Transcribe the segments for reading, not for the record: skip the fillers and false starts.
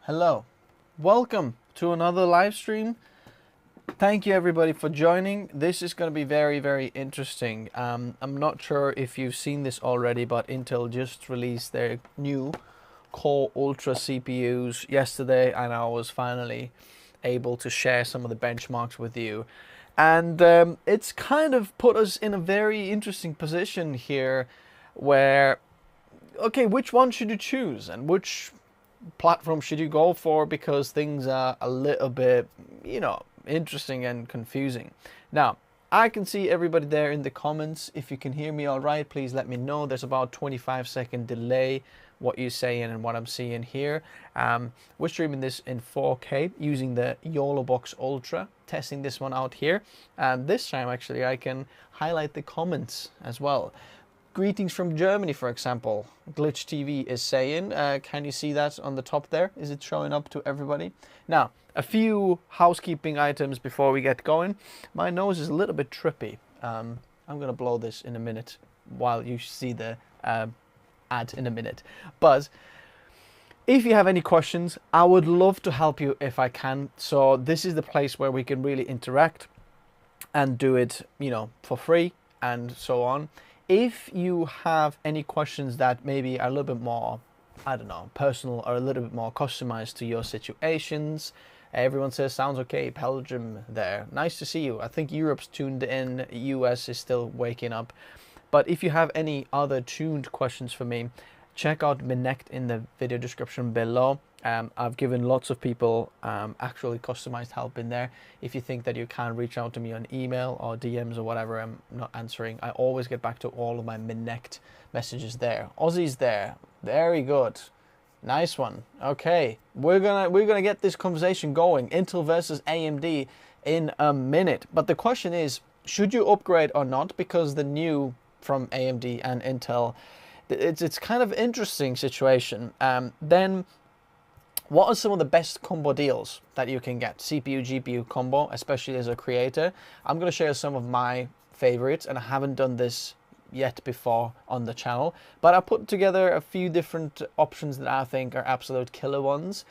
Hello, welcome to another live stream. Thank you everybody for joining. This is going to be very interesting. I'm not sure if you've seen this already, but Intel just released their new Core Ultra CPUs yesterday, and I was finally able to share some of the benchmarks with you. And it's kind of put us in a very interesting position here where, okay, which one should you choose and which platform should you go for, because things are a little bit, interesting and confusing. Now, I can see everybody there in the comments. If you can hear me all right, please let me know. There's about 25-second delay what you're saying and what I'm seeing here. We're streaming this in 4K using the YOLObox Ultra, testing this one out here. And this time actually I can highlight the comments as well. Greetings from Germany, for example. Glitch TV is saying, can you see that on the top there? Is it showing up to everybody? Now, a few housekeeping items before we get going. My nose is a little bit trippy. I'm going to blow this in a minute while you see the ad in a minute. But if you have any questions, I would love to help you if I can. So this is the place where we can really interact and do it, for free and so on. If you have any questions that maybe are a little bit more, I don't know, personal or a little bit more customized to your situations, everyone says, sounds okay, Belgium there. Nice to see you. I think Europe's tuned in, US is still waking up. But if you have any other tuned questions for me, check out Minect in the video description below. I've given lots of people actually customized help in there. If you think that you can't reach out to me on email or DMs or whatever, I'm not answering. I always get back to all of my Minect messages there. Aussie's there. Very good. Nice one. Okay, we're gonna get this conversation going. Intel versus AMD in a minute. But the question is, should you upgrade or not? Because the new from AMD and Intel, it's kind of interesting situation. Then what are some of the best combo deals that you can get? CPU, GPU combo, especially as a creator. I'm going to share some of my favorites, and I haven't done this yet before on the channel, but I put together a few different options that I think are absolute killer ones.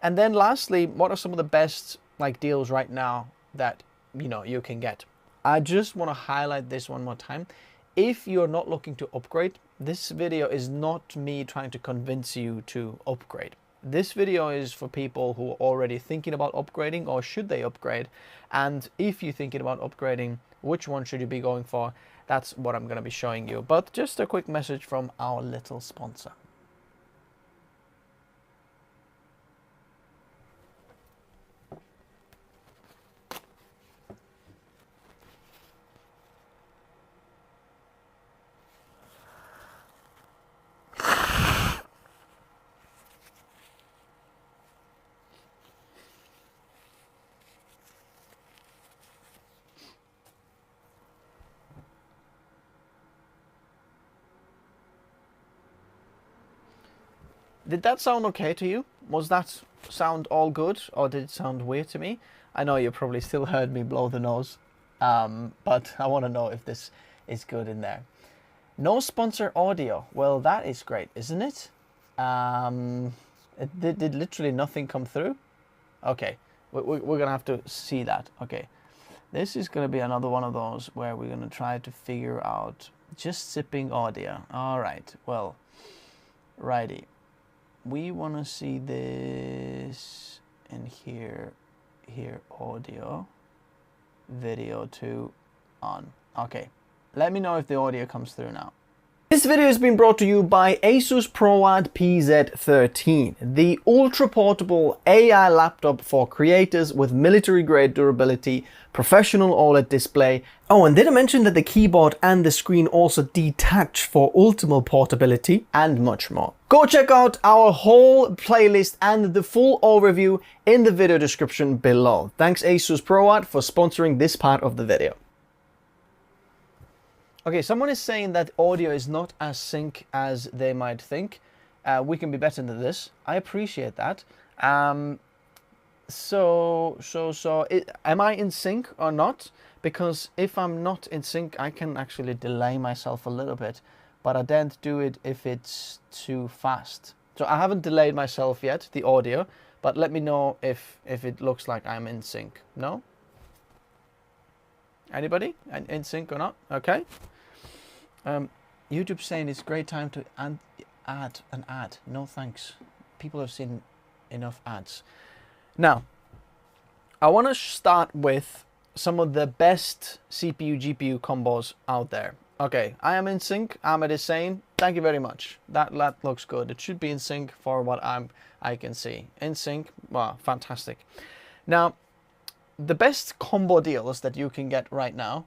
And then lastly, what are some of the best deals right now that you can get? I just want to highlight this one more time. If you're not looking to upgrade, this video is not me trying to convince you to upgrade. This video is for people who are already thinking about upgrading, or should they upgrade? And if you're thinking about upgrading, which one should you be going for? That's what I'm going to be showing you. But just a quick message from our little sponsor. Did that sound okay to you? Was that sound all good, or did it sound weird to me? I know you probably still heard me blow the nose, but I want to know if this is good in there. No sponsor audio. Well, that is great, isn't it? Did literally nothing come through? Okay, we're going to have to see that. Okay, this is going to be another one of those where we're going to try to figure out just sipping audio. All right, well, righty. We want to see this in here, audio, video 2 on. Okay, let me know if the audio comes through now. This video has been brought to you by Asus ProAd PZ13, the ultra portable AI laptop for creators with military grade durability, professional OLED display. Oh, and did I mention that the keyboard and the screen also detach for ultimate portability and much more. Go check out our whole playlist and the full overview in the video description below. Thanks Asus ProAd for sponsoring this part of the video. Okay, someone is saying that audio is not as sync as they might think. We can be better than this. I appreciate that. Am I in sync or not? Because if I'm not in sync, I can actually delay myself a little bit, but I don't do it if it's too fast. So I haven't delayed myself yet, the audio, but let me know if it looks like I'm in sync. No? Anybody in sync or not? Okay. YouTube saying it's a great time to add an ad. No thanks. People have seen enough ads. Now, I want to start with some of the best CPU GPU combos out there. Okay, I am in sync. Ahmed is saying, thank you very much. That looks good. It should be in sync for what I can see. In sync, wow, fantastic. Now, the best combo deals that you can get right now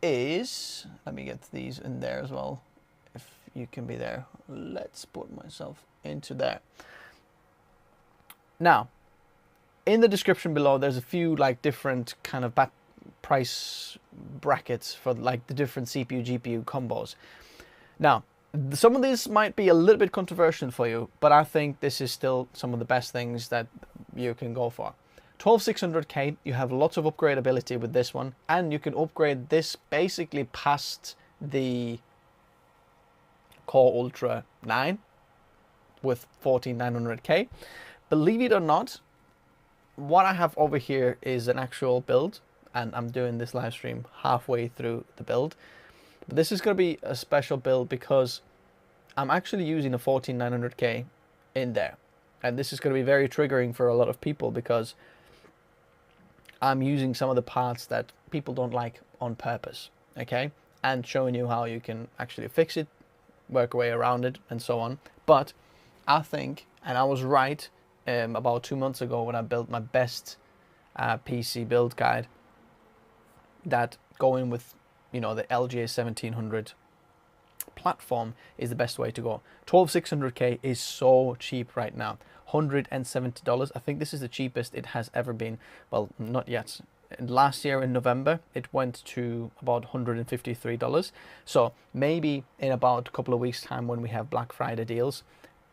is, let me get these in there as well, if you can be there. Let's put myself into there. Now, in the description below, there's a few like different kind of price brackets for like the different CPU GPU combos. Now, some of these might be a little bit controversial for you, but I think this is still some of the best things that you can go for. 12600K, you have lots of upgradability with this one, and you can upgrade this basically past the Core Ultra 9 with 14900K. Believe it or not, what I have over here is an actual build, and I'm doing this live stream halfway through the build. But this is going to be a special build because I'm actually using a 14900K in there, and this is going to be very triggering for a lot of people because I'm using some of the parts that people don't like on purpose, okay? And showing you how you can actually fix it, work a way around it, and so on. But I think, and I was right about 2 months ago when I built my best PC build guide, that going with, you know, the LGA 1700 platform is the best way to go. 12600K is so cheap right now. $170. I think this is the cheapest it has ever been. Well, not yet. Last year in November, it went to about $153. So maybe in about a couple of weeks' time when we have Black Friday deals,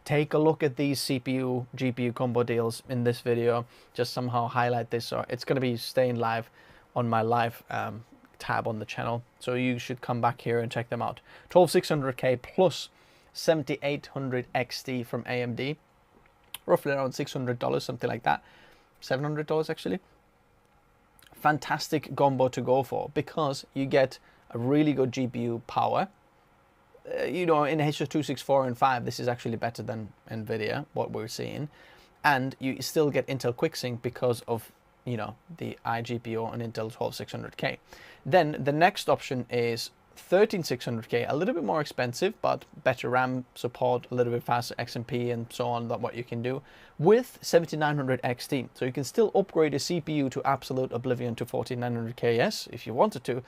take a look at these CPU, GPU combo deals in this video. Just somehow highlight this, or it's going to be staying live on my live tab on the channel. So you should come back here and check them out. 12600K plus 7800 XT from AMD. Roughly around $600, something like that. $700 actually. Fantastic combo to go for because you get a really good GPU power. You know, in H.264 and 5, this is actually better than NVIDIA, what we're seeing. And you still get Intel QuickSync because of, you know, the iGPU on Intel 12600K. Then the next option is 13600K, a little bit more expensive, but better RAM support, a little bit faster XMP and so on, that what you can do with 7900 XT. So you can still upgrade a CPU to absolute oblivion to 14900KS if you wanted to.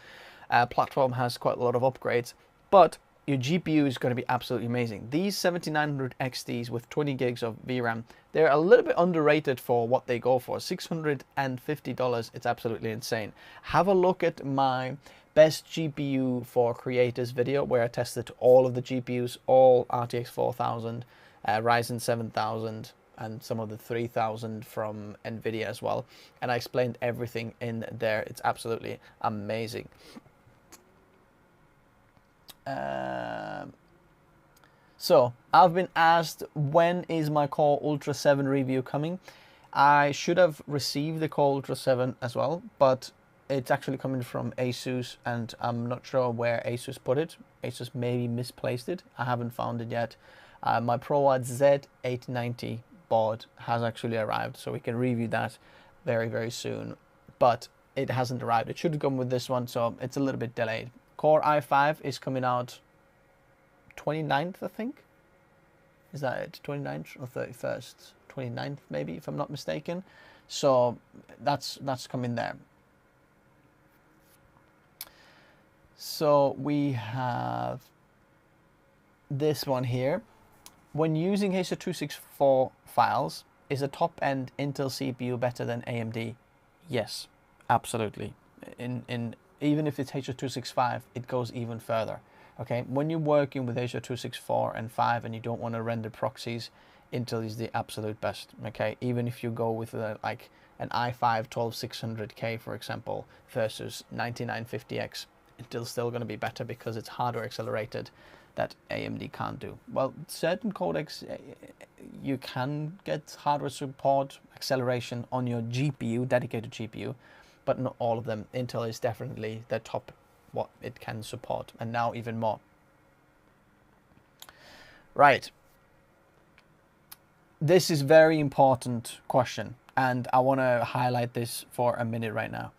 Platform has quite a lot of upgrades, but your GPU is going to be absolutely amazing. These 7900 XTs with 20 gigs of VRAM, they're a little bit underrated for what they go for. $650, it's absolutely insane. Have a look at my best GPU for creators video where I tested all of the GPUs, all RTX 4000, Ryzen 7000, and some of the 3000 from NVIDIA as well. And I explained everything in there. It's absolutely amazing. So I've been asked, when is my Core Ultra 7 review coming? I should have received the Core Ultra 7 as well, but it's actually coming from ASUS, and I'm not sure where ASUS put it. ASUS maybe misplaced it. I haven't found it yet. My ProAd Z890 board has actually arrived, so we can review that very, very soon. But it hasn't arrived. It should come with this one, so it's a little bit delayed. Core i5 is coming out 29th, I think. Is that it? 29th or 31st? 29th, maybe, if I'm not mistaken. So that's coming there. So we have this one here. When using H.264 files, is a top-end Intel CPU better than AMD? Yes, absolutely. Even if it's H.265, it goes even further. Okay, when you're working with H.264 and 5 and you don't want to render proxies, Intel is the absolute best. Okay, even if you go with like an i5 12600K, for example, versus 9950X, Intel's still going to be better because it's hardware accelerated that AMD can't do. Well, certain codecs you can get hardware support acceleration on your GPU, dedicated GPU, but not all of them. Intel is definitely the top what it can support, and now even more. Right. This is very important question, and I want to highlight this for a minute right now.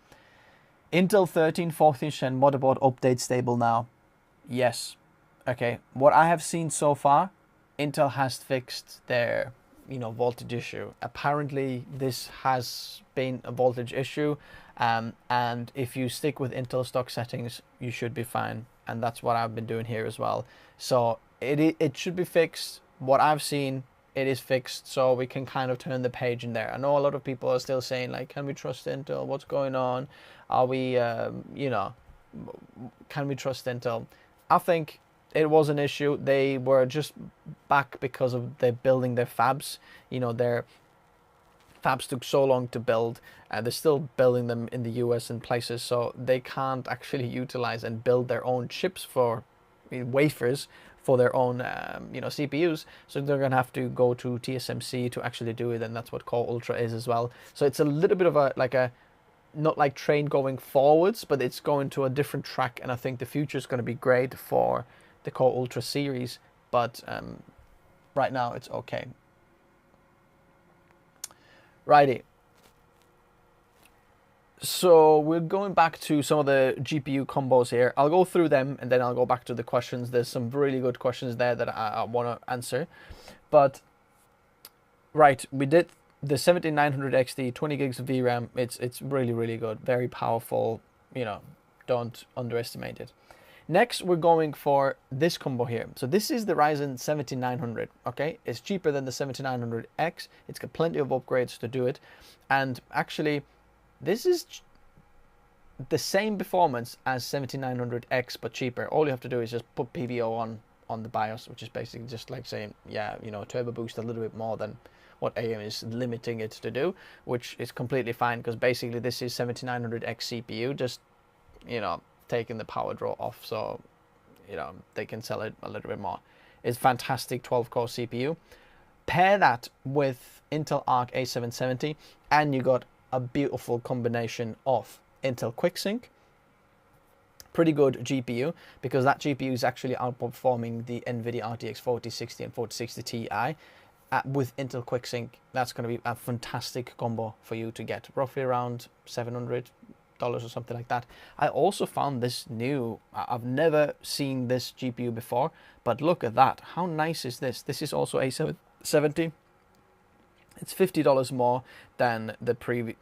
Intel 13 14th Gen motherboard update stable now? Yes. Okay. What I have seen so far, Intel has fixed their voltage issue. Apparently this has been a voltage issue, and if you stick with Intel stock settings, you should be fine, and that's what I've been doing here as well. So it should be fixed. What I've seen, it is fixed, so we can kind of turn the page in there. I know a lot of people are still saying, like, can we trust Intel? What's going on? Are we can we trust Intel? I think it was an issue. They were just back because of they're building their fabs. Their fabs took so long to build, and they're still building them in the US and places, so they can't actually utilize and build their own chips for wafers for their own CPUs. So they're gonna have to go to TSMC to actually do it, and that's what Core Ultra is as well. So it's a little bit of a not like train going forwards, but it's going to a different track, and I think the future is going to be great for the Core Ultra series, but right now it's okay. Righty. So we're going back to some of the GPU combos here. I'll go through them and then I'll go back to the questions. There's some really good questions there that I want to answer. But right, we did the 7900 XT, 20 gigs of VRAM. It's really, really good, very powerful. Don't underestimate it. Next, we're going for this combo here. So this is the Ryzen 7900, okay? It's cheaper than the 7900X. It's got plenty of upgrades to do it. And actually, this is the same performance as 7900X, but cheaper. All you have to do is just put PVO on the BIOS, which is basically just like saying, yeah, turbo boost a little bit more than what AM is limiting it to do, which is completely fine, because basically this is 7900X CPU, just, taking the power draw off, so they can sell it a little bit more. It's fantastic 12-core CPU. Pair that with Intel Arc A770, and you got a beautiful combination of Intel QuickSync, pretty good GPU, because that GPU is actually outperforming the NVIDIA RTX 4060 and 4060 Ti. With Intel QuickSync, that's going to be a fantastic combo for you to get, roughly around $700 or something like that. I also found this new, I've never seen this GPU before, but look at that. How nice is this? This is also A770. It's $50 more than the previous,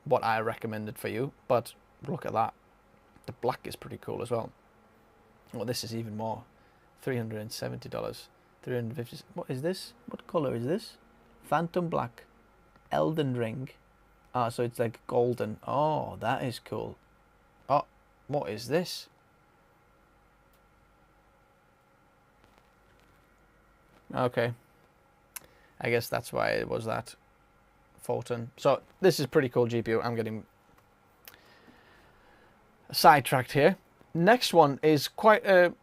what I recommended for you, but look at that. The black is pretty cool as well. Well, this is even more, $370, $350. What is this? What color is this? Phantom Black, Elden Ring. Ah, so it's like golden. Oh, that is cool. Oh, what is this? Okay. I guess that's why it was that photon. So this is pretty cool GPU. I'm getting sidetracked here. Next one is quite an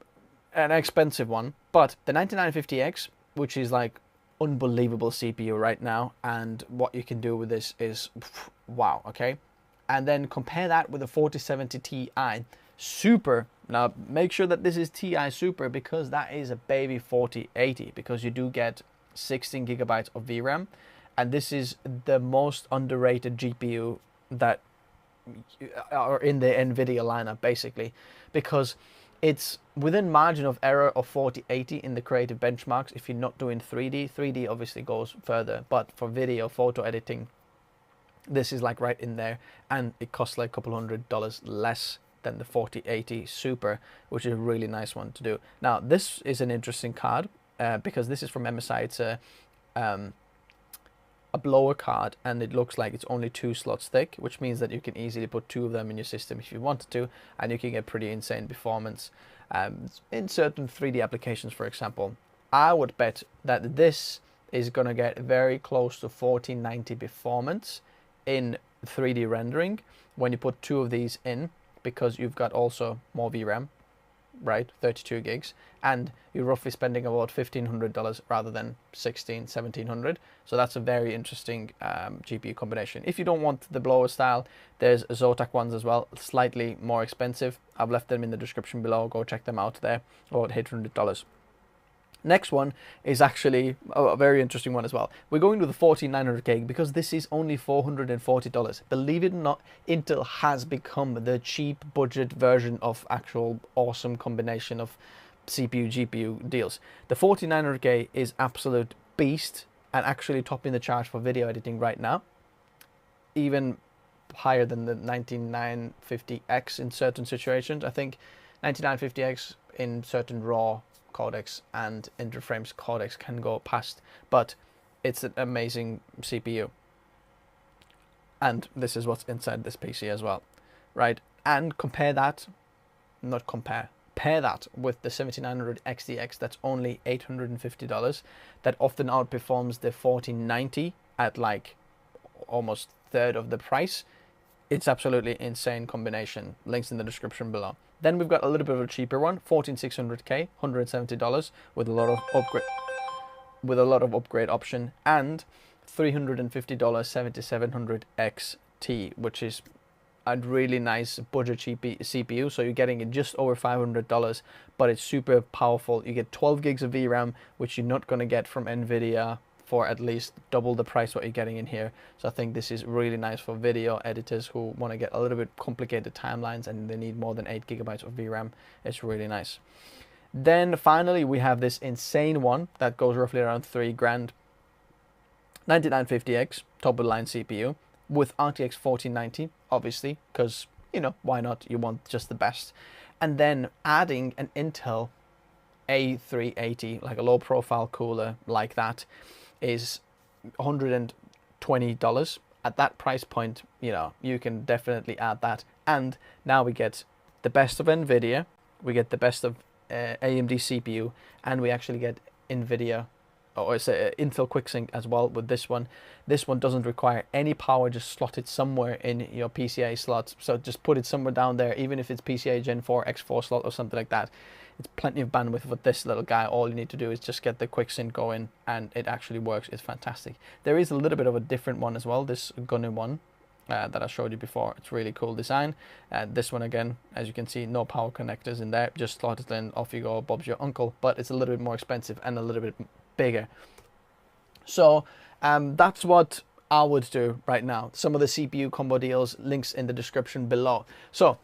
expensive one, but the 9950X, which is like unbelievable CPU right now, and what you can do with this is wow. Okay, and then compare that with the 4070 Ti Super. Now make sure that this is Ti Super, because that is a baby 4080, because you do get 16 gigabytes of VRAM, and this is the most underrated GPU that are in the NVIDIA lineup, basically, because it's within margin of error of 4080 in the creative benchmarks if you're not doing 3D. 3D obviously goes further, but for video photo editing, this is like right in there, and it costs like a couple $100 less than the 4080 Super, which is a really nice one to do. Now this is an interesting card because this is from MSI. It's a blower card, and it looks like it's only 2 slots thick, which means that you can easily put 2 of them in your system if you wanted to, and you can get pretty insane performance in certain 3D applications, for example. I would bet that this is going to get very close to 1490 performance in 3D rendering when you put 2 of these in, because you've got also more VRAM, right, 32 gigs, and you're roughly spending about $1,500 rather than $1,700. So that's a very interesting GPU combination. If you don't want the blower style, there's Zotac ones as well, slightly more expensive. I've left them in the description below. Go check them out there, about $800. Next one is actually a very interesting one as well. We're going to the 14900K because this is only $440. Believe it or not, Intel has become the cheap budget version of actual awesome combination of CPU GPU deals. The 14900K is absolute beast and actually topping the charts for video editing right now, even higher than the 9950X in certain situations. I think 9950X in certain raw codecs and interframes codecs can go past, but it's an amazing CPU, and this is what's inside this PC as well, right? And pair that with the 7900 XTX that's only $850, that often outperforms the 1490 at like almost third of the price. It's absolutely insane combination. Links in the description below. Then we've got a little bit of a cheaper one, 14600K, $170 with a lot of upgrade option, and $350 7700 XT, which is a really nice budget CPU. So you're getting it just over $500, but it's super powerful. You get 12 gigs of VRAM, which you're not going to get from NVIDIA for at least double the price what you're getting in here. So I think this is really nice for video editors who want to get a little bit complicated timelines and they need more than 8 gigabytes of VRAM. It's really nice. Then finally we have this insane one that goes roughly around $3,000, 9950X top of the line CPU with RTX 4090, obviously, because you know, why not? You want just the best. And then adding an Intel A380, like a low profile cooler like that, is $120. At that price point, you know, you can definitely add that. And now we get the best of NVIDIA, we get the best of AMD CPU, and we actually get NVIDIA, or it's Intel QuickSync as well with this one. This one doesn't require any power, just slot it somewhere in your PCIe slots. So just put it somewhere down there, even if it's PCIe Gen 4 X4 slot or something like that. It's plenty of bandwidth with this little guy. All you need to do is just get the QuickSync going and it actually works. It's fantastic. There is a little bit of a different one as well, this Gunny one that I showed you before. It's really cool design. This one again, as you can see, no power connectors in there, just slot it in, off you go, Bob's your uncle. But it's a little bit more expensive and a little bit bigger. So that's what I would do right now. Some of the CPU combo deals, links in the description below. So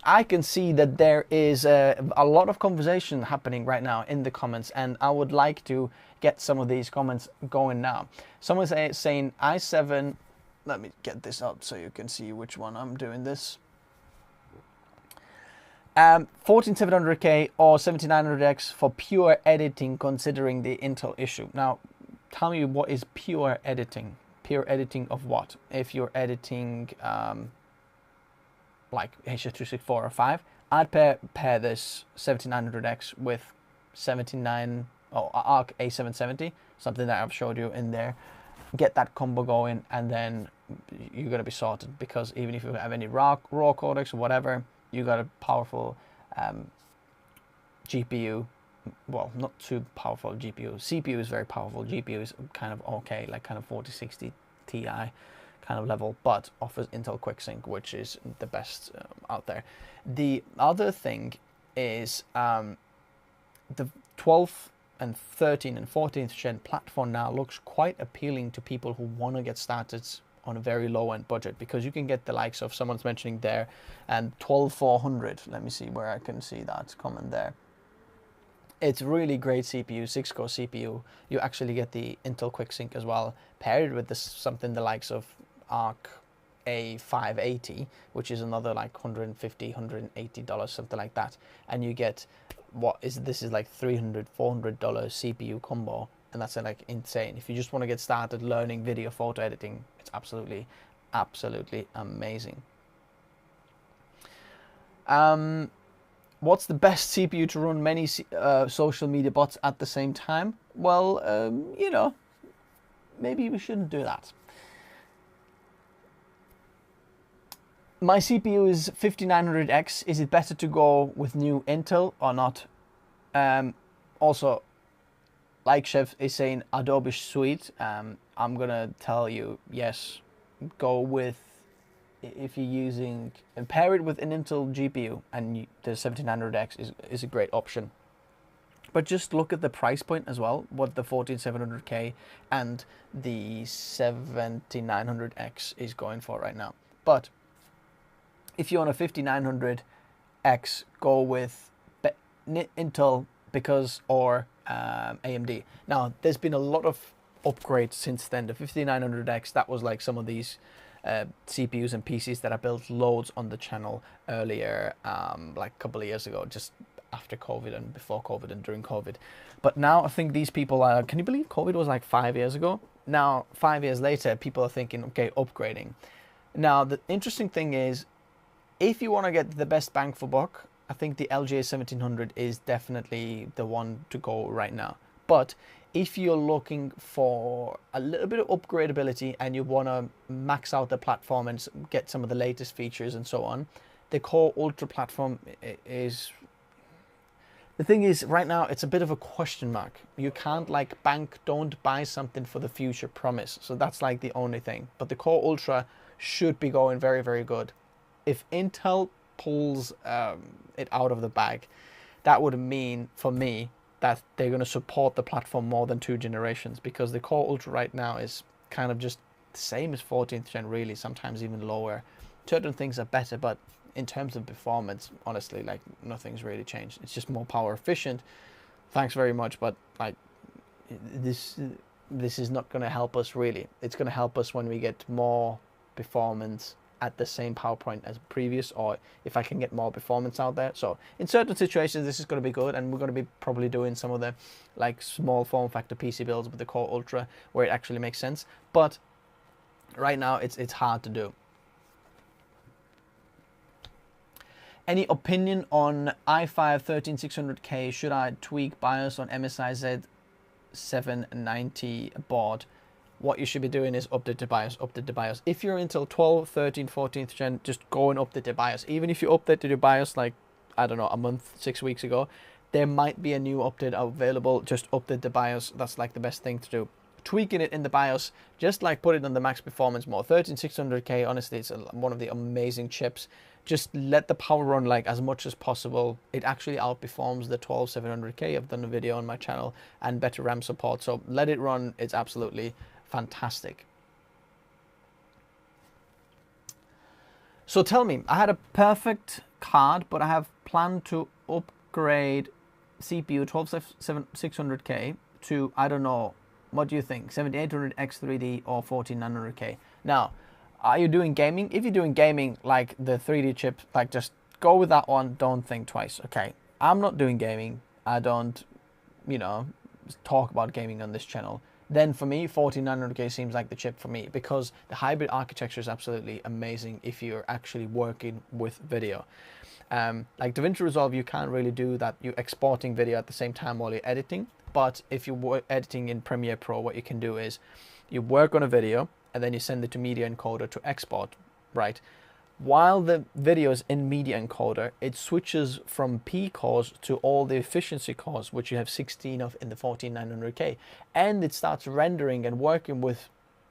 I can see that there is a lot of conversation happening right now in the comments, and I would like to get some of these comments going now. Someone's saying i7, let me get this up so you can see which one I'm doing this. 14700K or 7900X for pure editing, considering the Intel issue. Now, tell me, what is pure editing? Pure editing of what? If you're editing like H.264 or 5, I'd pair this 7900X with 79 or Arc A770, something that I've showed you in there. Get that combo going, and then you're gonna be sorted, because even if you have any raw codecs or whatever, you got a powerful GPU. Well, not too powerful GPU. CPU is very powerful. GPU is kind of okay, like kind of 4060 Ti kind of level, but offers Intel QuickSync, which is the best out there. The other thing is the 12th and 13th and 14th gen platform now looks quite appealing to people who want to get started on a very low end budget, because you can get the likes of, someone's mentioning there, and 12400. Let me see where I can see that comment there. It's really great CPU, 6-core CPU. You actually get the Intel QuickSync as well, paired with this, something the likes of Arc A580, which is another like $150, $180, something like that. And you get this is like $300, $400 CPU combo, and that's like insane. If you just want to get started learning video photo editing, it's absolutely amazing. What's the best CPU to run many social media bots at the same time? Well, you know, maybe we shouldn't do that. My CPU is 5900X. Is it better to go with new Intel or not? Also, like Chef is saying, Adobe Suite. I'm gonna tell you, yes, go with, if you're using, and pair it with an Intel GPU, and the 7900X is a great option. But just look at the price point as well, what the 14700K and the 7900X is going for right now. But if you're on a 5900X, go with Intel, because, or AMD. Now, there's been a lot of upgrades since then. The 5900X, that was like some of these CPUs and PCs that I built loads on the channel earlier, like a couple of years ago, just after COVID and before COVID and during COVID. But now I think these people are, can you believe COVID was like 5 years ago? Now, 5 years later, people are thinking, okay, upgrading. Now, the interesting thing is, if you want to get the best bang for buck, I think the LGA 1700 is definitely the one to go right now. But if you're looking for a little bit of upgradability and you want to max out the platform and get some of the latest features and so on, the Core Ultra platform is... The thing is, right now, it's a bit of a question mark. You can't like don't buy something for the future promise. So that's like the only thing. But the Core Ultra should be going very, very good. If Intel pulls it out of the bag, that would mean for me that they're going to support the platform more than 2 generations, because the Core Ultra right now is kind of just the same as 14th gen, really, sometimes even lower. Certain things are better, but in terms of performance, honestly, like nothing's really changed. It's just more power efficient. Thanks very much, but like this is not going to help us really. It's going to help us when we get more performance at the same power point as previous, or if I can get more performance out there. So in certain situations this is going to be good, and we're going to be probably doing some of the like small form factor PC builds with the Core Ultra where it actually makes sense, but right now it's hard to do. Any opinion on i5 13600K? Should I tweak BIOS on MSI Z790 board? What you should be doing is update the BIOS, update the BIOS. If you're Intel 12, 13, 14th gen, just go and update the BIOS. Even if you updated your BIOS like, I don't know, a month, 6 weeks ago, there might be a new update available. Just update the BIOS. That's like the best thing to do. Tweaking it in the BIOS, just like put it on the max performance mode. 13600K, honestly, it's one of the amazing chips. Just let the power run like as much as possible. It actually outperforms the 12700K. I've done a video on my channel, and better RAM support. So let it run. It's absolutely fantastic. So tell me, I had a perfect card, but I have planned to upgrade CPU 12600K to, I don't know, what do you think, 7800X3D or 14900K? Now, are you doing gaming? If you're doing gaming, like the 3D chip, like just go with that one. Don't think twice, okay? I'm not doing gaming. I don't, you know, talk about gaming on this channel. then for me 14900K seems like the chip for me, because the hybrid architecture is absolutely amazing if you're actually working with video. Like DaVinci Resolve, you can't really do that. You're exporting video at the same time while you're editing. But if you're editing in Premiere Pro, what you can do is you work on a video and then you send it to Media Encoder to export, right? While the video is in Media Encoder, it switches from P cores to all the efficiency cores, which you have 16 of in the 14900K. And it starts rendering and working with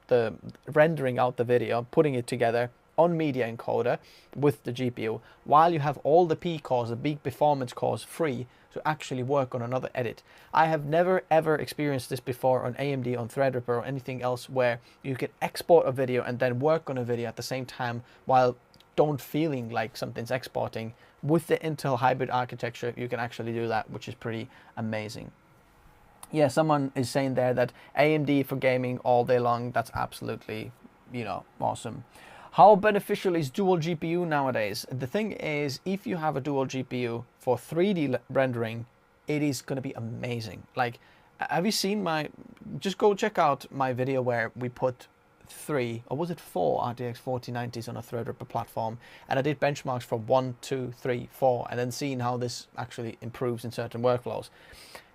the rendering out the video, putting it together on Media Encoder with the GPU, while you have all the P cores, the big performance cores, free to actually work on another edit. I have never ever experienced this before on AMD, on Threadripper, or anything else where you can export a video and then work on a video at the same time while don't feeling like something's exporting. With the Intel hybrid architecture, you can actually do that, which is pretty amazing. Yeah, someone is saying there that AMD for gaming all day long. That's absolutely, you know, awesome. How beneficial is dual GPU nowadays? The thing is, if you have a dual GPU for 3D rendering, it is going to be amazing. Like, have you seen my, just go check out my video where we put 3, or was it 4 RTX 4090s on a Threadripper platform, and I did benchmarks for 1, 2, 3, 4, and then seeing how this actually improves in certain workflows.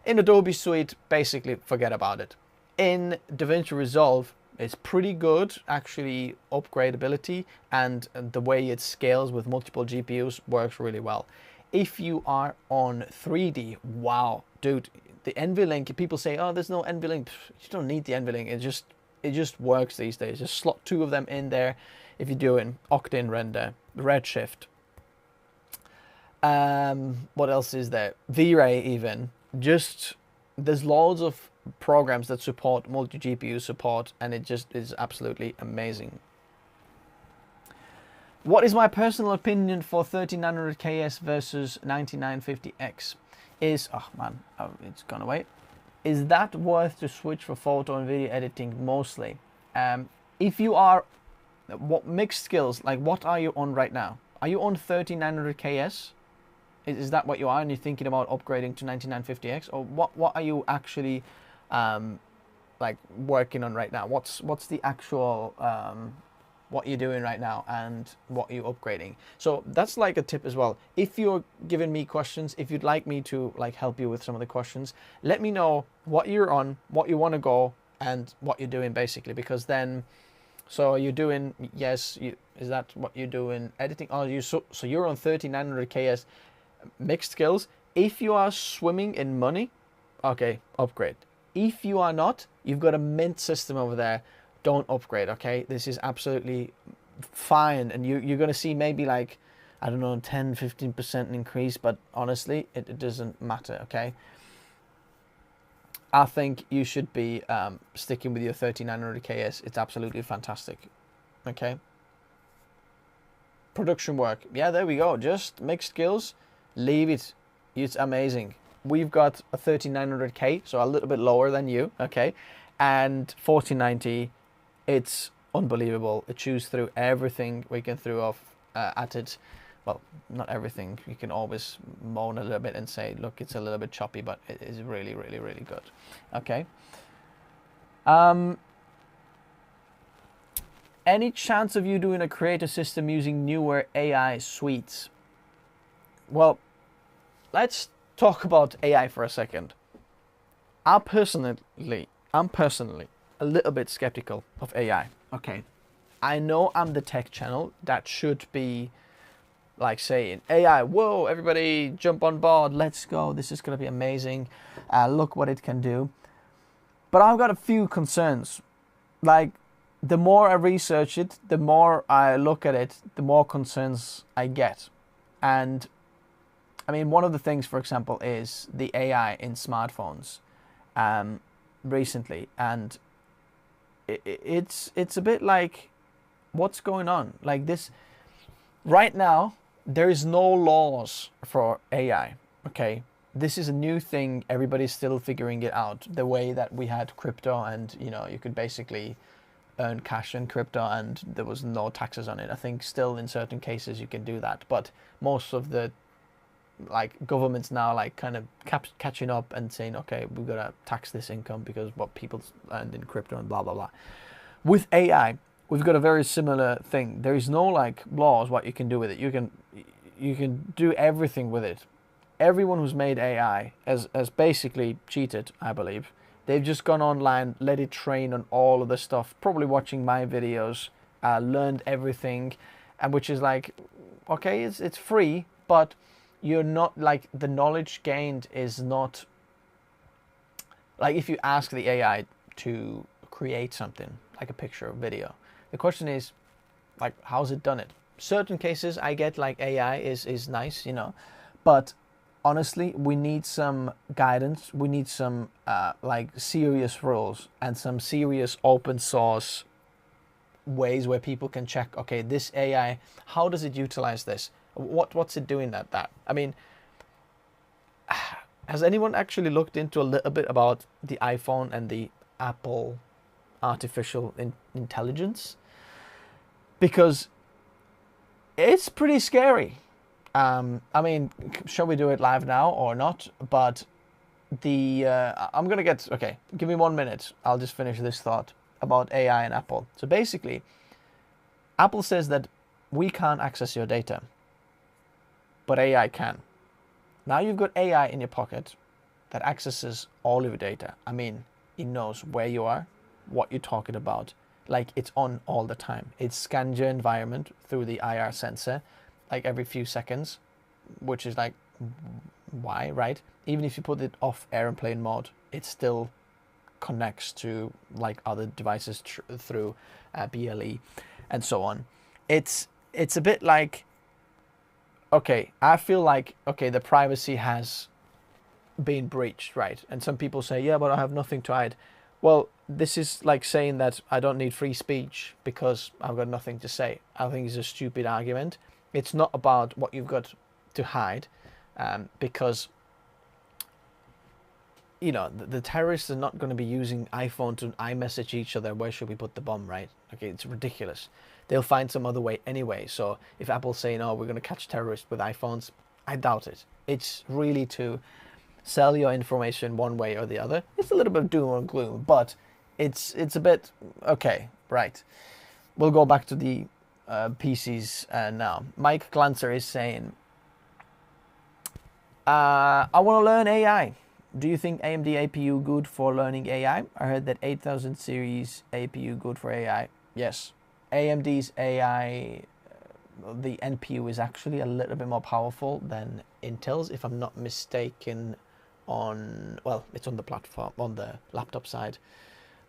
In Adobe Suite, basically forget about it. In DaVinci Resolve, it's pretty good, actually. Upgradability and the way it scales with multiple GPUs works really well. If you are on 3D, wow, dude, the NVLink, people say, oh, there's no NVLink. You don't need the NVLink. It just works these days. Just slot 2 of them in there. If you're doing Octane render, Redshift. What else is there? V-Ray even. Just, there's loads of programs that support multi-GPU support, and it just is absolutely amazing. What is my personal opinion for 13900KS versus 9950X? Is, oh man, oh, it's gone away. Is that worth to switch for photo and video editing mostly? If you are, what mixed skills, like what are you on right now? Are you on 13900KS? Is that what you are, and you're thinking about upgrading to 9950X? Or what are you actually like working on right now? What's the actual what you're doing right now and what you're upgrading? So that's like a tip as well. If you're giving me questions, if you'd like me to like help you with some of the questions, let me know what you're on, what you want to go, and what you're doing basically, because then, so you're doing, yes, is that what you're doing, editing? Oh, so you're on 13900KS mixed skills. If you are swimming in money, okay, upgrade. If you are not, you've got a mint system over there, don't upgrade, okay? This is absolutely fine, and you're going to see maybe like, I don't know, 10-15% increase, but honestly, it doesn't matter, okay? I think you should be sticking with your 13900KS. It's absolutely fantastic, okay? Production work, yeah, there we go. Just mixed skills, leave it. It's amazing. We've got a 3900K, so a little bit lower than you, okay? And 4090, it's unbelievable. It chews through everything we can throw off at it. Well, not everything. You can always moan a little bit and say, look, it's a little bit choppy, but it is really, really, really good. Okay. Any chance of you doing a creator system using newer AI suites? Well, let's talk about AI for a second. I'm personally a little bit skeptical of AI. Okay, I know I'm the tech channel that should be like saying AI, whoa, everybody jump on board, let's go, this is going to be amazing, look what it can do. But I've got a few concerns. Like, the more I research it, the more I look at it, the more concerns I get. And I mean, one of the things, for example, is the AI in smartphones recently, and it's a bit like, what's going on? Like this, right now, there is no laws for AI, okay? This is a new thing, everybody's still figuring it out, the way that we had crypto and, you know, you could basically earn cash in crypto and there was no taxes on it. I think still in certain cases you can do that, but most of the like governments now like kind of catching up and saying, okay, we've got to tax this income because what people earned in crypto and blah blah blah. With AI, we've got a very similar thing. There is no like laws what you can do with it. You can do everything with it. Everyone who's made AI has basically cheated, I believe. They've just gone online, let it train on all of the stuff, probably watching my videos, learned everything, and which is like, okay, it's free, but you're not like, the knowledge gained is not like if you ask the AI to create something like a picture or video. The question is like, how's it done it? Certain cases I get like AI is nice, you know, but honestly, we need some guidance. We need some like serious rules and some serious open source ways where people can check, okay, this AI, how does it utilize this? What's it doing that? I mean, has anyone actually looked into a little bit about the iPhone and the Apple artificial intelligence? Because it's pretty scary. I mean, shall we do it live now or not? But I'm gonna get, okay, give me 1 minute. I'll just finish this thought about AI and Apple. So basically, Apple says that we can't access your data, but AI can. Now you've got AI in your pocket that accesses all of your data. I mean, it knows where you are, what you're talking about. Like, it's on all the time. It scans your environment through the IR sensor like every few seconds, which is like, why, right? Even if you put it off airplane mode, it still connects to like other devices through BLE and so on. It's a bit like, okay, I feel like, okay, the privacy has been breached, right? And some people say, yeah, but I have nothing to hide. Well, this is like saying that I don't need free speech because I've got nothing to say. I think it's a stupid argument. It's not about what you've got to hide, because, you know, the terrorists are not going to be using iPhone to iMessage each other. Where should we put the bomb, right? Okay, it's ridiculous. They'll find some other way anyway. So if Apple's saying, oh, we're going to catch terrorists with iPhones, I doubt it. It's really to sell your information one way or the other. It's a little bit of doom and gloom, but it's a bit, okay, right. We'll go back to the PCs now. Mike Glancer is saying, I want to learn AI. Do you think AMD APU good for learning AI? I heard that 8000 series APU good for AI. Yes. AMD's AI, the NPU is actually a little bit more powerful than Intel's, if I'm not mistaken, on, well, it's on the platform, on the laptop side.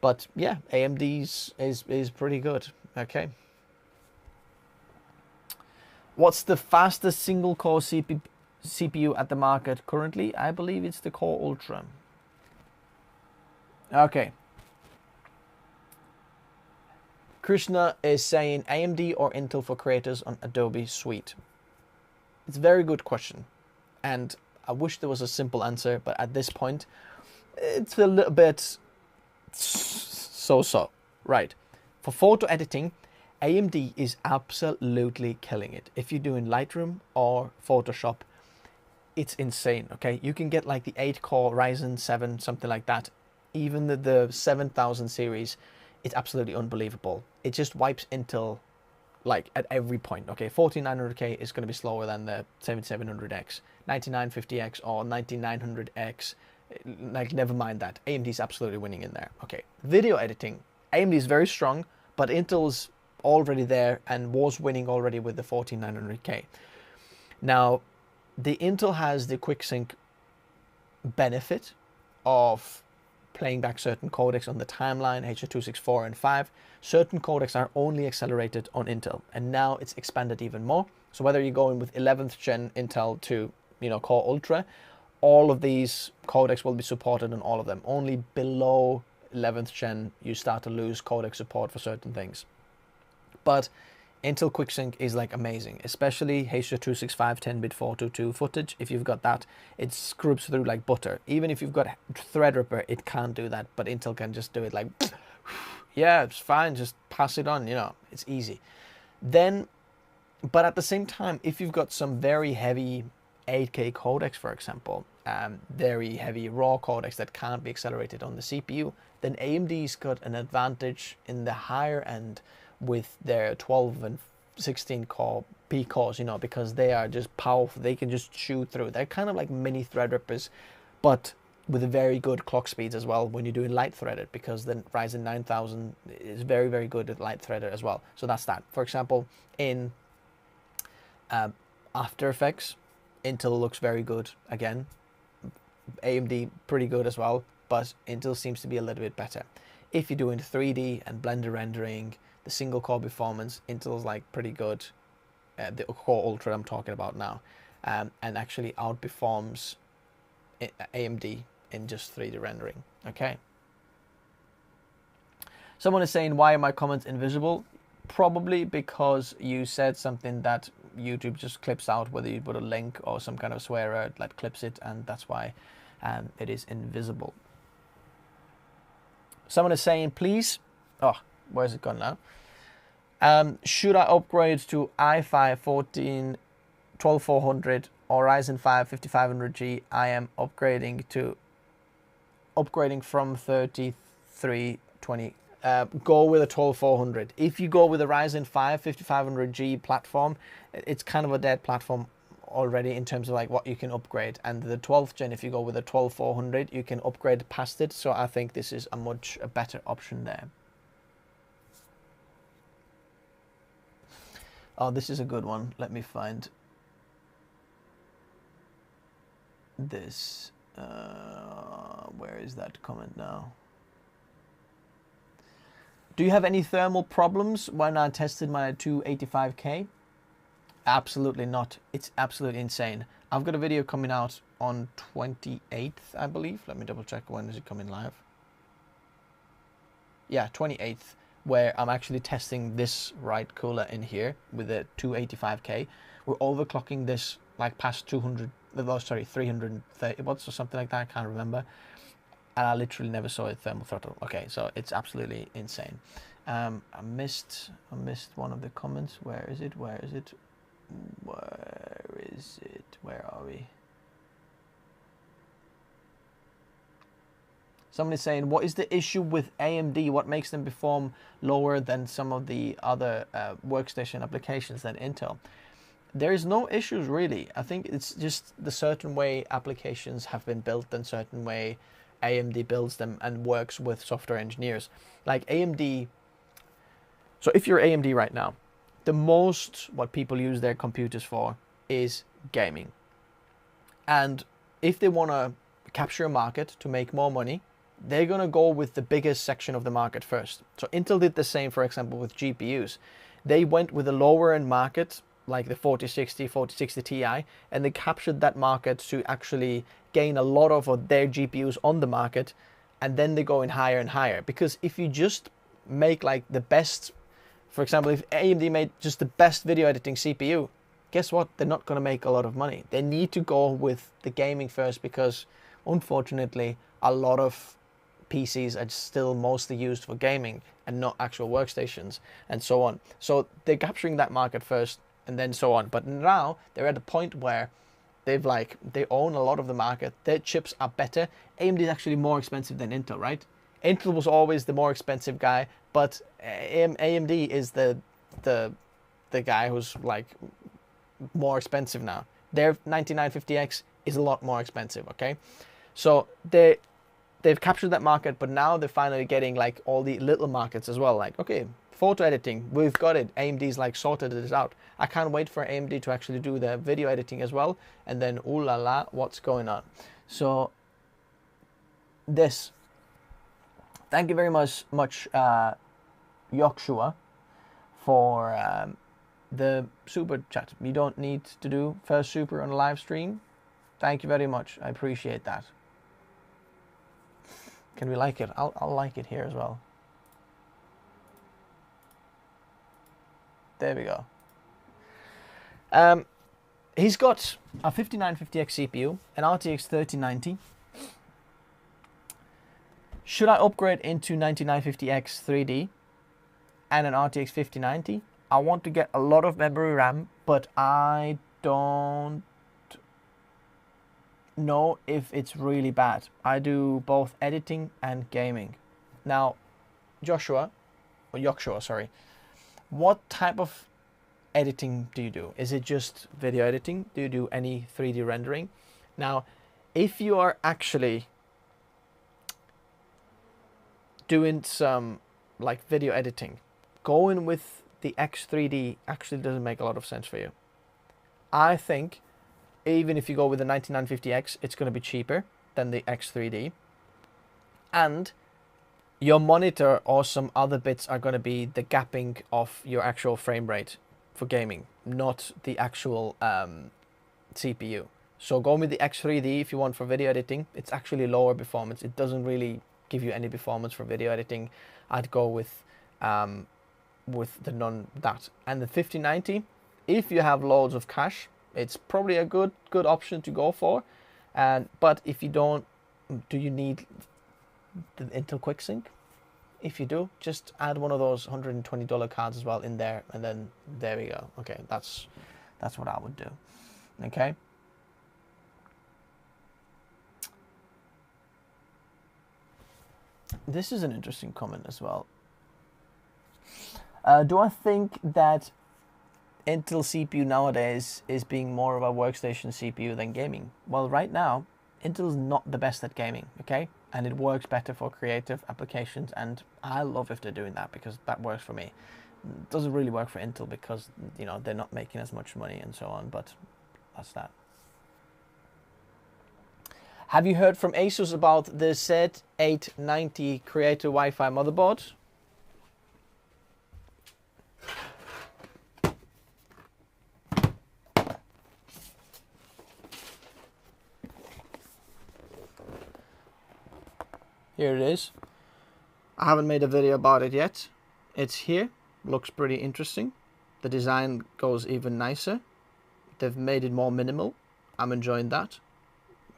But yeah, AMD's is pretty good. Okay. What's the fastest single core CPU at the market currently? I believe it's the Core Ultra. Okay. Krishna is saying AMD or Intel for creators on Adobe Suite. It's a very good question. And I wish there was a simple answer, but at this point, it's a little bit so-so. Right. For photo editing, AMD is absolutely killing it. If you're doing Lightroom or Photoshop, it's insane, okay? You can get like the 8-core Ryzen 7, something like that. Even the 7000 series, it's absolutely unbelievable. It just wipes Intel like at every point, okay? 14900K is going to be slower than the 7700X, 9950X or 9900X, like never mind that. AMD is absolutely winning in there. Okay, video editing, AMD is very strong, but Intel's already there and was winning already with the 14900K. Now, the Intel has the QuickSync benefit of playing back certain codecs on the timeline, H.264 and 5. Certain codecs are only accelerated on Intel, and now it's expanded even more. So whether you're going with 11th gen Intel to, you know, Core Ultra, all of these codecs will be supported on all of them. Only below 11th gen, you start to lose codec support for certain things. But Intel QuickSync is like amazing, especially H.265 10-bit 422 footage. If you've got that, it scrubs through like butter. Even if you've got Threadripper, it can't do that, but Intel can just do it like, yeah, it's fine, just pass it on, you know, it's easy. Then, but at the same time, if you've got some very heavy 8K codecs, for example, very heavy raw codecs that can't be accelerated on the CPU, then AMD's got an advantage in the higher end with their 12 and 16 core P cores, you know, because they are just powerful. They can just chew through. They're kind of like mini Threadrippers, but with very good clock speeds as well when you're doing light threaded, because the Ryzen 9000 is very, very good at light threaded as well. So that's that. For example, in After Effects, Intel looks very good again. AMD pretty good as well, but Intel seems to be a little bit better. If you're doing 3D and Blender rendering, the single core performance, Intel's like pretty good. The Core Ultra I'm talking about now, and actually outperforms AMD in just 3D rendering. Okay. Someone is saying, why are my comments invisible? Probably because you said something that YouTube just clips out, whether you put a link or some kind of swear word that clips it, and that's why it is invisible. Someone is saying, please, oh, where's it gone now? Should I upgrade to i5 12400 or Ryzen 5 5500G? I am upgrading from 3320. Go with a 12400. If you go with a Ryzen 5 5500G platform, it's kind of a dead platform already in terms of like what you can upgrade. And the 12th gen, if you go with a 12400, you can upgrade past it. So I think this is a much better option there. Oh, this is a good one. Let me find this. Where is that comment now? Do you have any thermal problems when I tested my 285K? Absolutely not. It's absolutely insane. I've got a video coming out on 28th, I believe. Let me double check, when is it coming live? Yeah, 28th. Where I'm actually testing this right cooler in here with a 285K. We're overclocking this like past 330 watts or something like that. I can't remember. And I literally never saw a thermal throttle. Okay, so it's absolutely insane. I missed one of the comments. Where is it? Where is it? Where is it? Where are we? Somebody's saying, what is the issue with AMD? What makes them perform lower than some of the other workstation applications than Intel? There is no issues really. I think it's just the certain way applications have been built and certain way AMD builds them and works with software engineers. Like AMD, so if you're AMD right now, the most what people use their computers for is gaming. And if they want to capture a market to make more money, they're going to go with the biggest section of the market first. So Intel did the same, for example, with GPUs. They went with a lower end market, like the 4060 Ti, and they captured that market to actually gain a lot of their GPUs on the market, and then they go in higher and higher. Because if you just make like the best, for example, if AMD made just the best video editing CPU, guess what? They're not going to make a lot of money. They need to go with the gaming first, because unfortunately, a lot of PCs are still mostly used for gaming and not actual workstations and so on. So they're capturing that market first and then so on. But now they're at a point where they own a lot of the market. Their chips are better. AMD is actually more expensive than Intel, right? Intel was always the more expensive guy, but AMD is the guy who's like more expensive now. Their 9950X is a lot more expensive, okay? So they've captured that market, but now they're finally getting like all the little markets as well. Like, okay, photo editing, we've got it. AMD's like sorted this out. I can't wait for AMD to actually do the video editing as well. And then, ooh la la, what's going on? So this, thank you very much, Yoshua, for the super chat. You don't need to do first super on a live stream. Thank you very much. I appreciate that. Can we like it? I'll like it here as well. There we go. He's got a 5950X CPU, an RTX 3090. Should I upgrade into 9950X 3D and an RTX 5090? I want to get a lot of memory RAM, but I don't know if it's really bad. I do both editing and gaming. Now, Joshua, sorry, what type of editing do you do? Is it just video editing? Do you do any 3D rendering? Now, if you are actually doing some like video editing, going with the X3D actually doesn't make a lot of sense for you. I think even if you go with the 9950X, it's going to be cheaper than the X3D. And your monitor or some other bits are going to be the gapping of your actual frame rate for gaming, not the actual CPU. So go with the X3D if you want for video editing. It's actually lower performance. It doesn't really give you any performance for video editing. I'd go with the that. And the 5090, if you have loads of cash, it's probably a good option to go for. But if you don't, do you need the Intel QuickSync? If you do, just add one of those $120 cards as well in there, and then there we go. Okay, that's what I would do. Okay. This is an interesting comment as well. Do I think that Intel CPU nowadays is being more of a workstation CPU than gaming? Well, right now, Intel's not the best at gaming, okay? And it works better for creative applications, and I love if they're doing that because that works for me. It doesn't really work for Intel because, you know, they're not making as much money and so on, but that's that. Have you heard from ASUS about the Z890 Creator Wi-Fi motherboard? Here it is. I haven't made a video about it yet. It's here. Looks pretty interesting. The design goes even nicer. They've made it more minimal. I'm enjoying that.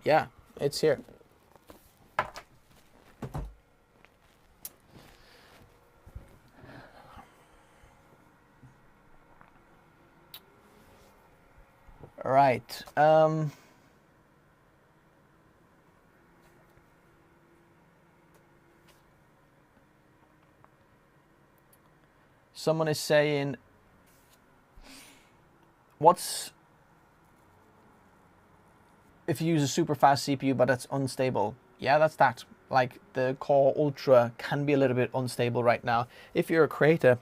Yeah, it's here. Right. Someone is saying, what's if you use a super fast CPU but it's unstable? Yeah, that's that. Like the Core Ultra can be a little bit unstable right now. If you're a creator,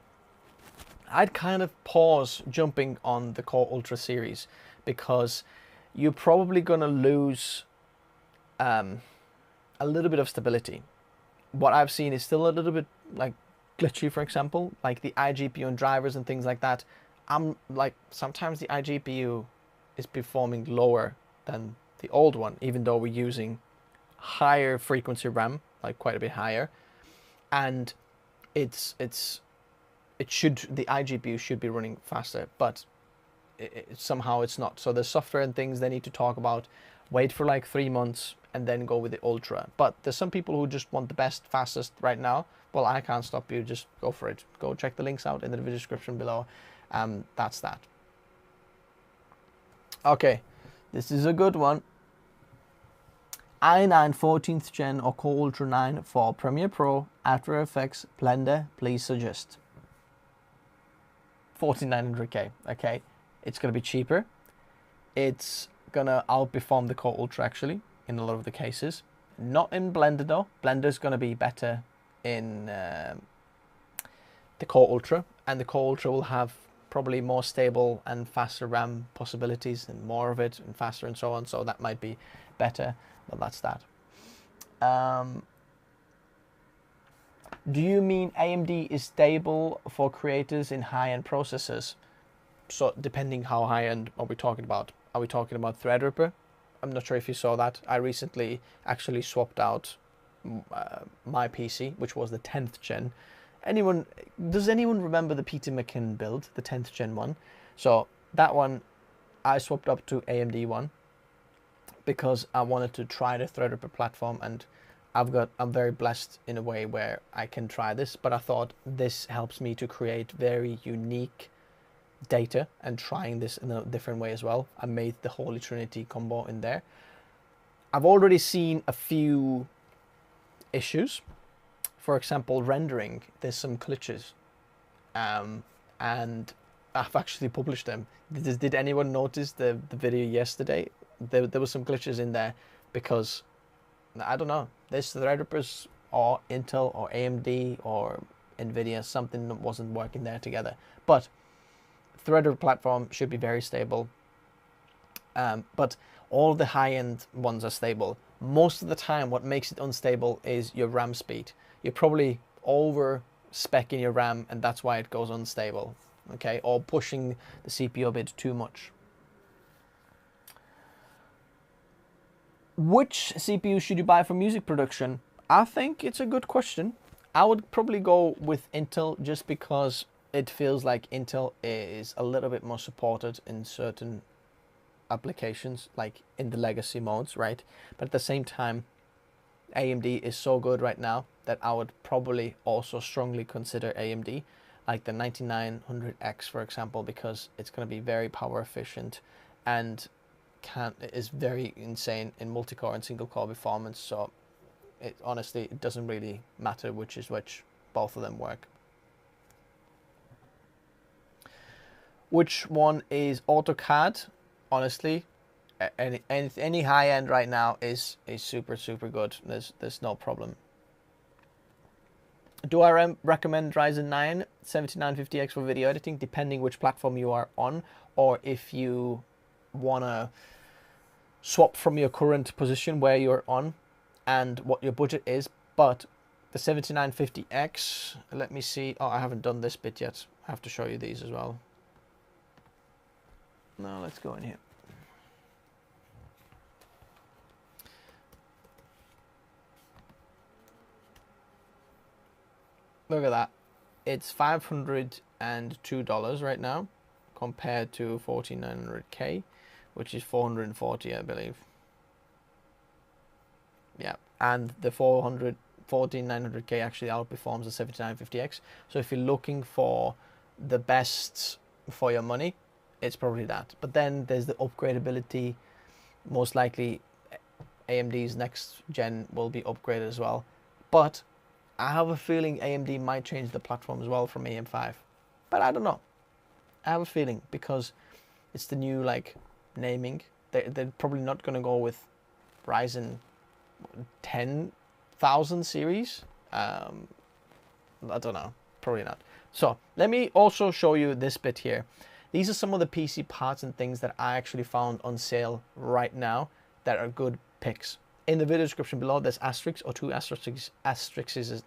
I'd kind of pause jumping on the Core Ultra series because you're probably going to lose a little bit of stability. What I've seen is still a little bit like glitchy, for example, like the iGPU and drivers and things like that. I'm like, sometimes the iGPU is performing lower than the old one, even though we're using higher frequency RAM, like quite a bit higher, and the iGPU should be running faster, but somehow it's not. So the software and things they need to talk about, wait for like 3 months and then go with the Ultra. But there's some people who just want the best, fastest right now. Well, I can't stop you. Just go for it. Go check the links out in the video description below. That's that. Okay, this is a good one. i9 14th Gen or Core Ultra 9 for Premiere Pro, After Effects, Blender, please suggest. 4900K, okay. It's going to be cheaper. It's going to outperform the Core Ultra actually in a lot of the cases. Not in Blender though. Blender's going to be better in the Core Ultra, and the Core Ultra will have probably more stable and faster RAM possibilities and more of it and faster and so on, so that might be better, but that's that. Do you mean AMD is stable for creators in high-end processors? So depending how high-end are we talking about? Are we talking about Threadripper? I'm not sure if you saw that. I recently actually swapped out my PC, which was the 10th gen. Does anyone remember the Peter McKinnon build, the 10th gen one? So that one I swapped up to AMD one because I wanted to try the Threadripper platform, and I'm very blessed in a way where I can try this, but I thought this helps me to create very unique data, and trying this in a different way as well. I made the Holy Trinity combo in there. I've already seen a few issues. For example, rendering, there's some glitches, and I've actually published them. Did anyone notice the video yesterday? There were some glitches in there because, I don't know, this Threadrippers or Intel or AMD or NVIDIA, something that wasn't working there together. But Threadripper platform should be very stable. But all the high-end ones are stable. Most of the time, what makes it unstable is your RAM speed. You're probably over speccing your RAM, and that's why it goes unstable. Okay, or pushing the CPU a bit too much. Which CPU should you buy for music production? I think it's a good question. I would probably go with Intel just because it feels like Intel is a little bit more supported in certain applications, like in the legacy modes, right? But at the same time, AMD is so good right now that I would probably also strongly consider AMD, like the 9900X, for example, because it's going to be very power efficient and is very insane in multi-core and single-core performance. So honestly, it doesn't really matter which is which. Both of them work. Which one is AutoCAD? Honestly, any high end right now is super good. There's no problem. Do I recommend Ryzen 9 7950X for video editing, depending which platform you are on, or if you wanna swap from your current position where you're on and what your budget is? But the 7950X, let me see. Oh, I haven't done this bit yet. I have to show you these as well. Now let's go in here. Look at that. It's $502 right now compared to 14900K, which is 440, I believe. Yeah, and the 14900K actually outperforms the 7950X. So if you're looking for the best for your money, it's probably that. But then there's the upgradability. Most likely AMD's next gen will be upgraded as well. But I have a feeling AMD might change the platform as well from AM5. But I don't know. I have a feeling because it's the new like naming. They're probably not going to go with Ryzen 10,000 series. I don't know. Probably not. So let me also show you this bit here. These are some of the PC parts and things that I actually found on sale right now that are good picks. In the video description below, there's asterisks or two asterisks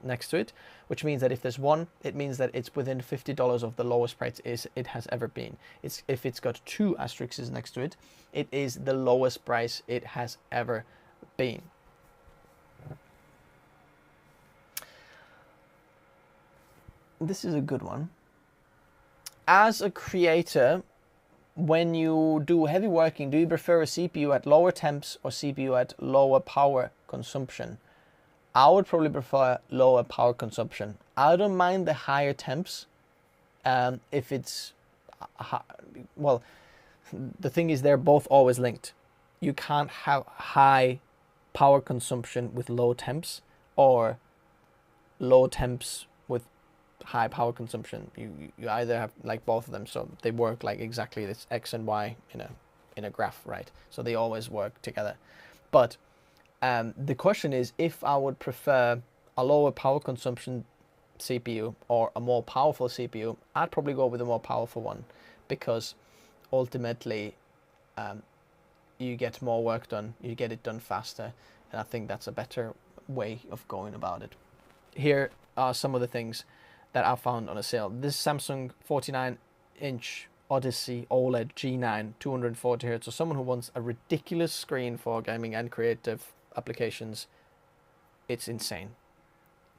next to it, which means that if there's one, it means that it's within $50 of the lowest price it has ever been. If it's got two asterisks next to it, it is the lowest price it has ever been. This is a good one. As a creator, when you do heavy working, do you prefer a CPU at lower temps or CPU at lower power consumption? I would probably prefer lower power consumption. I don't mind the higher temps if it's, well, the thing is they're both always linked. You can't have high power consumption with low temps or low temps with high power consumption. You either have like both of them, so they work like exactly this X and Y in a graph, right? So they always work together. But the question is, if I would prefer a lower power consumption CPU or a more powerful CPU, I'd probably go with a more powerful one because ultimately you get more work done, you get it done faster, and I think that's a better way of going about it. Here are some of the things that I found on a sale. This Samsung 49-inch Odyssey OLED G9 240 Hz. So someone who wants a ridiculous screen for gaming and creative applications, it's insane.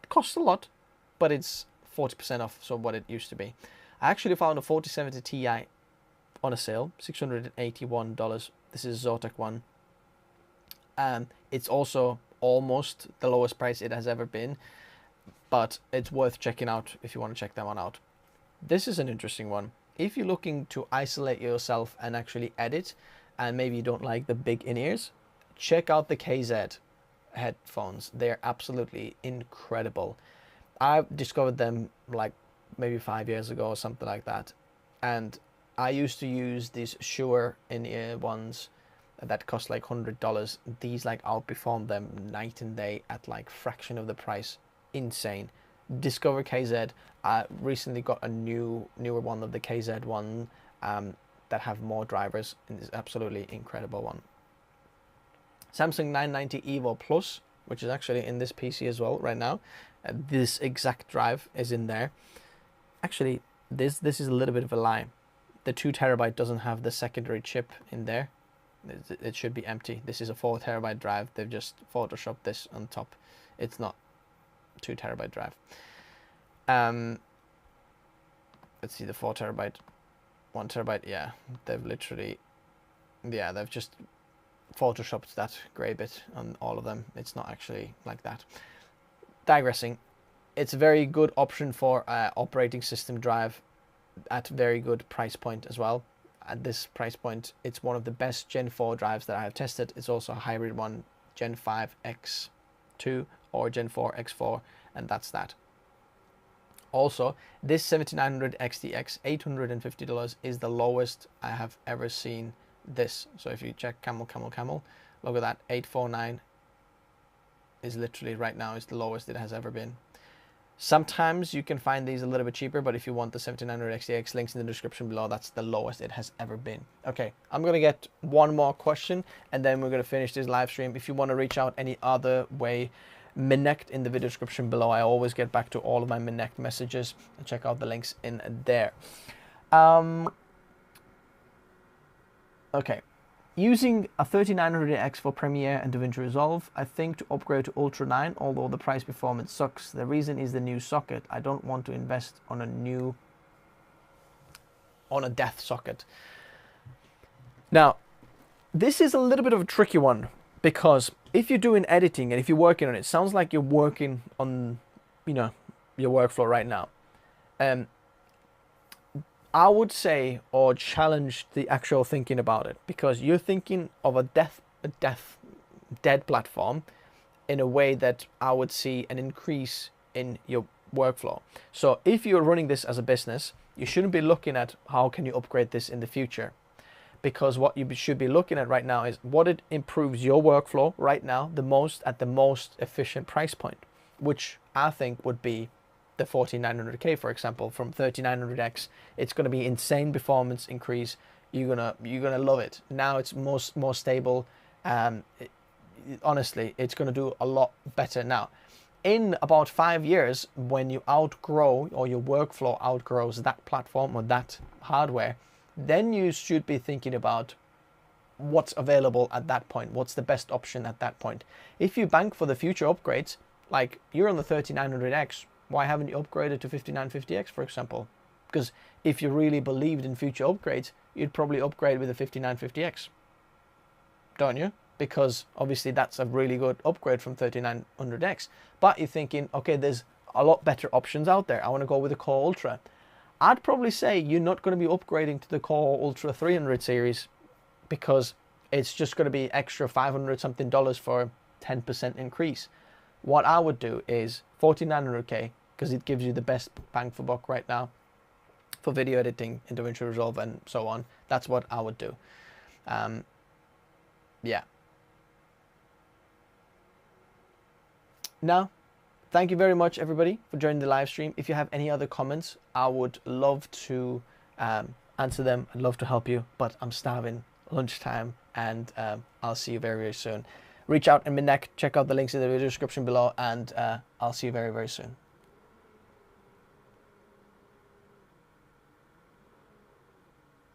It costs a lot, but it's 40% off so what it used to be. I actually found a 4070 Ti on a sale, $681. This is a Zotac one. It's also almost the lowest price it has ever been, but it's worth checking out if you want to check that one out. This is an interesting one. If you're looking to isolate yourself and actually edit, and maybe you don't like the big in-ears, check out the KZ headphones. They're absolutely incredible. I discovered them like maybe 5 years ago or something like that, and I used to use these Shure in-ear ones that cost like $100. These like outperform them night and day at like fraction of the price. Insane. Discover KZ. I recently got a newer one of the KZ one that have more drivers, and it's absolutely incredible one. Samsung 990 Evo Plus, which is actually in this PC as well right now. This exact drive is in there. Actually, this is a little bit of a lie. The 2 terabyte doesn't have the secondary chip in there. It should be empty. This is a 4 terabyte drive. They've just photoshopped this on top. It's not 2 terabyte drive. Let's see the 4 terabyte, 1 terabyte. Yeah, they've literally, yeah, they've just photoshopped that gray bit on all of them. It's not actually like that. Digressing, it's a very good option for operating system drive at very good price point as well. At this price point, it's one of the best Gen 4 drives that I have tested. It's also a hybrid one, Gen 5 X2 or Gen 4 X4, and that's that. Also, this 7900 XTX, $850 is the lowest I have ever seen this. So if you check camel, look at that, 849 is literally right now is the lowest it has ever been. Sometimes you can find these a little bit cheaper, but if you want the 7900 XTX, links in the description below. That's the lowest it has ever been. Okay, I'm going to get one more question and then we're going to finish this live stream. If you want to reach out any other way, Minect in the video description below. I always get back to all of my Minect messages. Check out the links in there. Okay. Using a 3900X for Premiere and DaVinci Resolve, I think to upgrade to Ultra 9, although the price performance sucks. The reason is the new socket. I don't want to invest on a death socket. Now, this is a little bit of a tricky one, because if you're doing editing and if you're working on it, it sounds like you're working on, you know, your workflow right now. I would say, or challenge the actual thinking about it, because you're thinking of a dead platform in a way that I would see an increase in your workflow. So if you're running this as a business, you shouldn't be looking at how can you upgrade this in the future, because what you should be looking at right now is what it improves your workflow right now the most at the most efficient price point, which I think would be the 14900K, for example, from 3900X. It's going to be insane performance increase. You're gonna love it. Now it's more stable. Honestly, it's going to do a lot better now. In about 5 years, when you outgrow, or your workflow outgrows that platform or that hardware, then you should be thinking about what's available at that point. What's the best option at that point? If you bank for the future upgrades, like you're on the 3900X, why haven't you upgraded to 5950X, for example? Because if you really believed in future upgrades, you'd probably upgrade with the 5950X, don't you? Because obviously that's a really good upgrade from 3900X. But you're thinking, okay, there's a lot better options out there. I want to go with the Core Ultra. I'd probably say you're not going to be upgrading to the Core Ultra 300 series, because it's just going to be extra $500 something for 10% increase. What I would do is 4900K, because it gives you the best bang for buck right now for video editing in DaVinci Resolve and so on. That's what I would do. Yeah. Now, thank you very much, everybody, for joining the live stream. If you have any other comments, I would love to answer them. I'd love to help you, but I'm starving. Lunchtime, and I'll see you very, very soon. Reach out in Minect, check out the links in the video description below, and I'll see you very, very soon.